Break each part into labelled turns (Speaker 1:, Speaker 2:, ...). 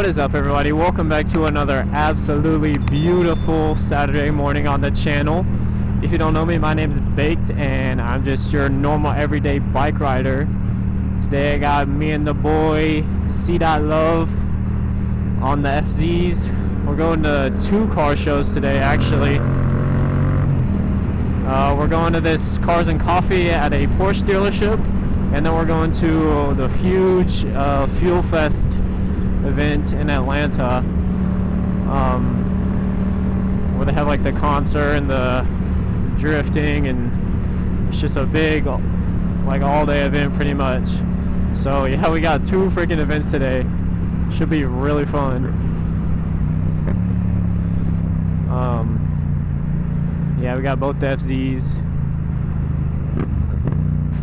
Speaker 1: What is up, everybody? Welcome back to another absolutely beautiful Saturday morning on the channel. If you don't know me, my name is Baked and I'm just your normal everyday bike rider. Today I got me and the boy C.Love on the FZs. We're going to 2 car shows today, actually. We're going to this Cars and Coffee at a Porsche dealership, and then we're going to the huge Fuel Fest event in Atlanta, where they have like the concert and the drifting, and it's just a big like all-day event pretty much. So yeah, we got 2 freaking events today. Should be really fun. Yeah, we got both the FZs.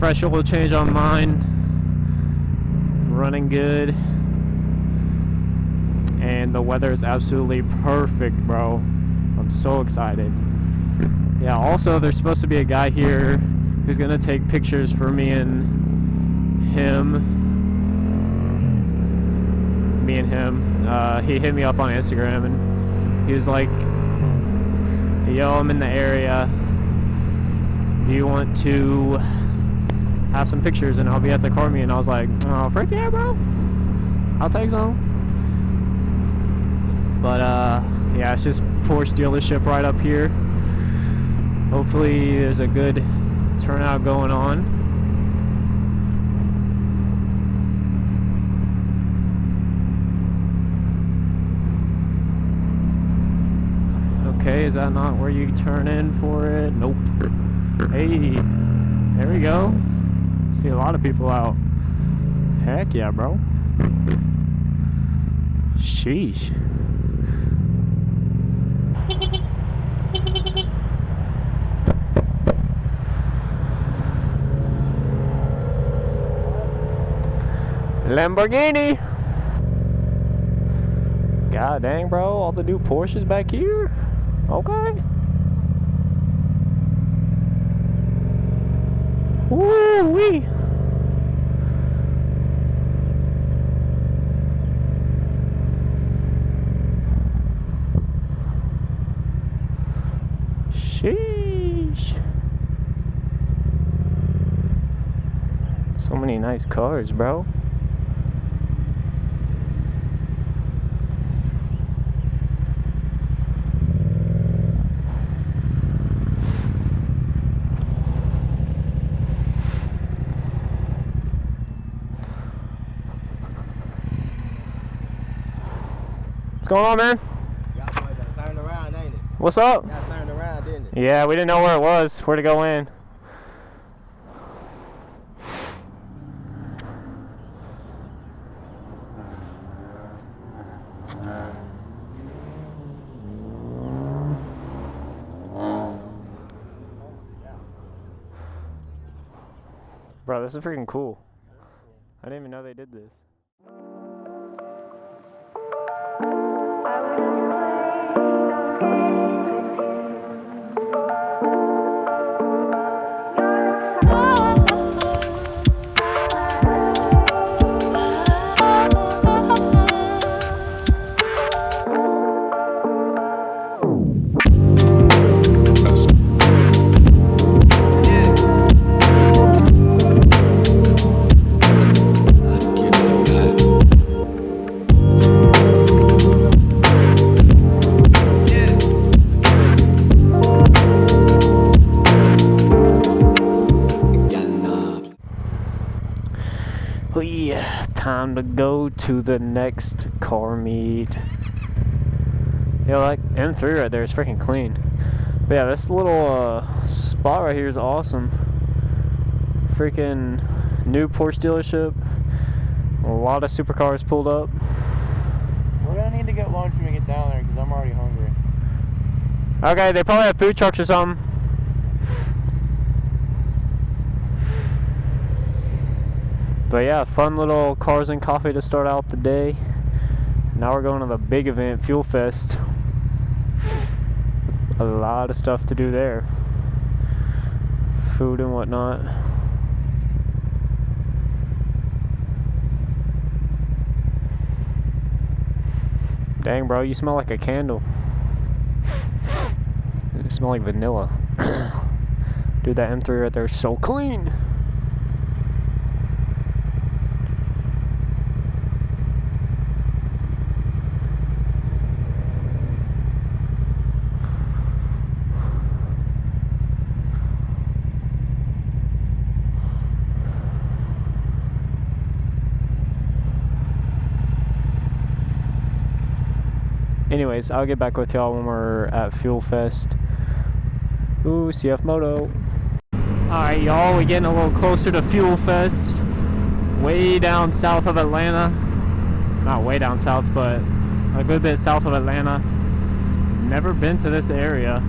Speaker 1: Fresh oil change on mine. Running good. And the weather is absolutely perfect, bro. I'm so excited. Yeah, also there's supposed to be a guy here who's gonna take pictures for me and him. He hit me up on Instagram and he was like, yo, I'm in the area. Do you want to have some pictures and I'll be at the car meet? And I was like, oh, frick yeah, bro. I'll take some. But yeah, it's just Porsche dealership right up here. Hopefully there's a good turnout going on. Okay, is that not where you turn in for it? Nope. Hey, there we go. See a lot of people out. Heck yeah, bro. Sheesh. Lamborghini. God dang, bro, all the new Porsches back here. Okay. Woo-wee. Sheesh. So many nice cars, bro. What's going on, man?
Speaker 2: Y'all boys got turned around, ain't it?
Speaker 1: What's up?
Speaker 2: Y'all turned around, didn't it?
Speaker 1: Yeah, we didn't know where it was, where to go in. Bro, this is freaking cool. I didn't even know they did this. Yeah, time to go to the next car meet. Yeah, like M3 right there is freaking clean. But yeah, this little spot right here is awesome. Freaking new Porsche dealership. A lot of supercars pulled up.
Speaker 3: We're gonna need to get lunch when we get down there because I'm already hungry.
Speaker 1: Okay, they probably have food trucks or something. But yeah, fun little Cars and Coffee to start out the day. Now we're going to the big event, Fuel Fest. A lot of stuff to do there. Food and whatnot. Dang, bro, you smell like a candle. You smell like vanilla. Dude, that M3 right there is so clean. Anyways, I'll get back with y'all when we're at Fuel Fest. Ooh, CF Moto. Alright, y'all, we're getting a little closer to Fuel Fest. Way down south of Atlanta. Not way down south, but a good bit south of Atlanta. Never been to this area.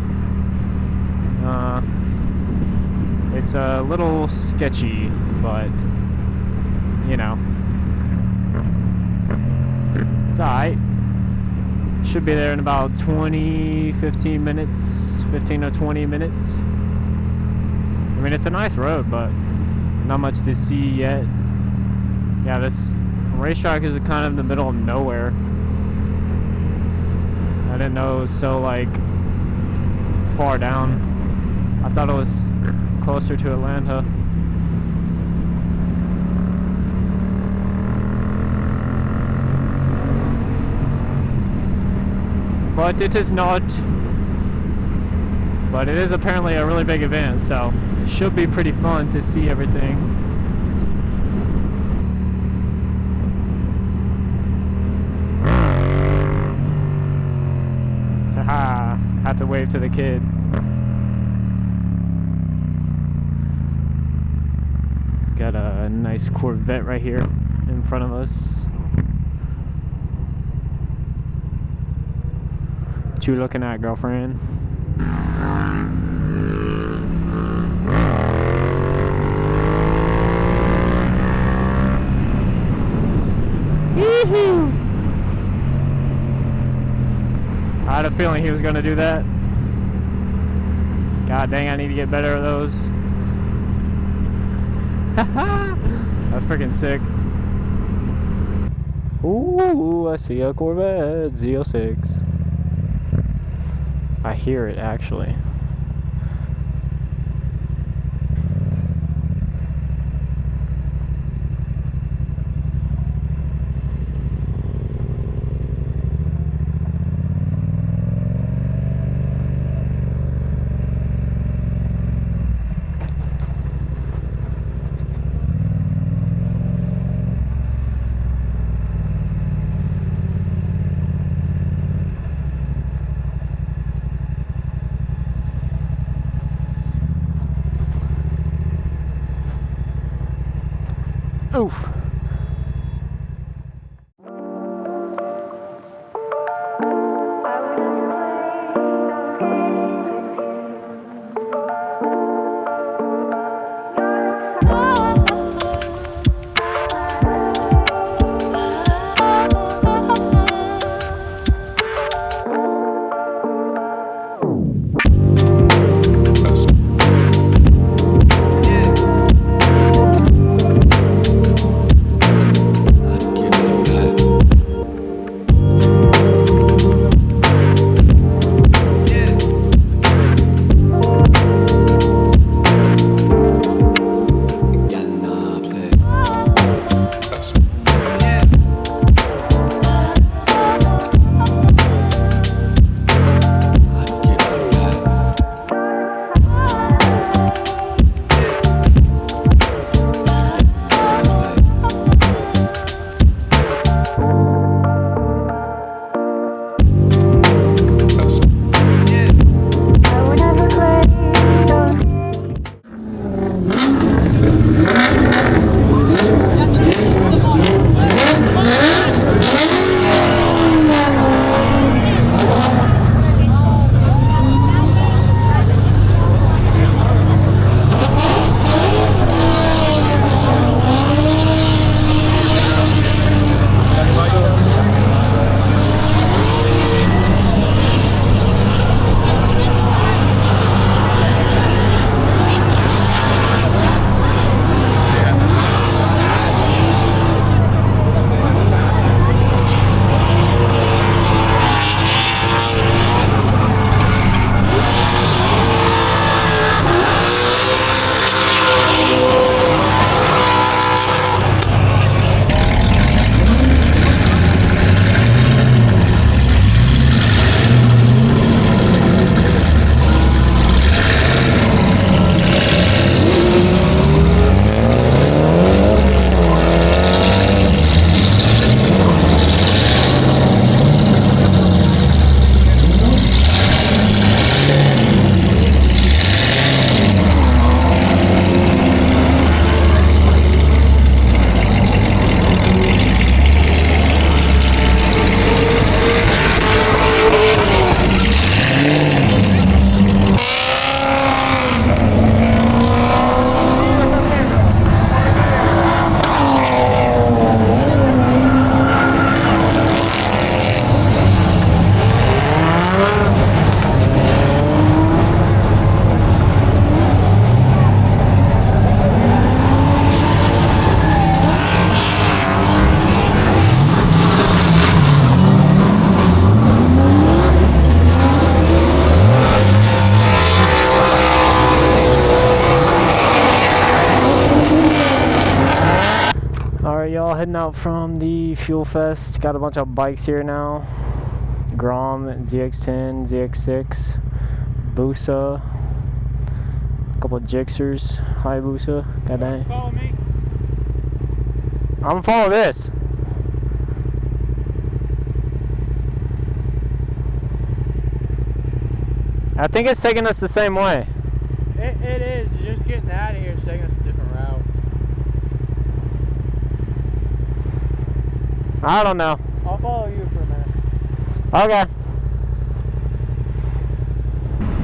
Speaker 1: It's a little sketchy, but, you know, it's alright. Should be there in about 15 minutes, 15 or 20 minutes. I mean, it's a nice road, but not much to see yet. Yeah, this racetrack is kind of in the middle of nowhere. I didn't know it was so, like, far down. I thought it was closer to Atlanta. But it is not. But it is apparently a really big event, so it should be pretty fun to see everything. Haha, had to wave to the kid. Got a nice Corvette right here in front of us. What you looking at, girlfriend? Woohoo! I had a feeling he was gonna do that. God dang, I need to get better at those. That's freaking sick. Ooh, I see a Corvette Z06. I hear it actually. Oof. heading out from the Fuel Fest. Got a bunch of bikes here now. Grom, ZX10, ZX6, Busa, a couple of Gixxers, Hayabusa. Got that.
Speaker 3: Follow me.
Speaker 1: I'm gonna follow this. I think it's taking us the same way.
Speaker 3: It is. You're just getting out of here. It's taking us a different route.
Speaker 1: I don't know.
Speaker 3: I'll follow you for a minute.
Speaker 1: Okay.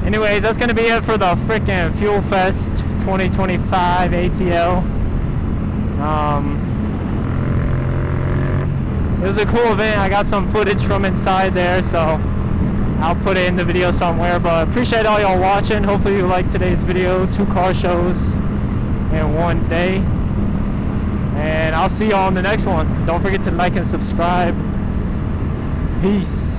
Speaker 1: Anyways, that's gonna be it for the frickin' Fuel Fest 2025 ATL. It was a cool event. I got some footage from inside there, so I'll put it in the video somewhere. But appreciate all y'all watching. Hopefully you liked today's video. 2 car shows in one day. And I'll see y'all on the next one. Don't forget to like and subscribe. Peace.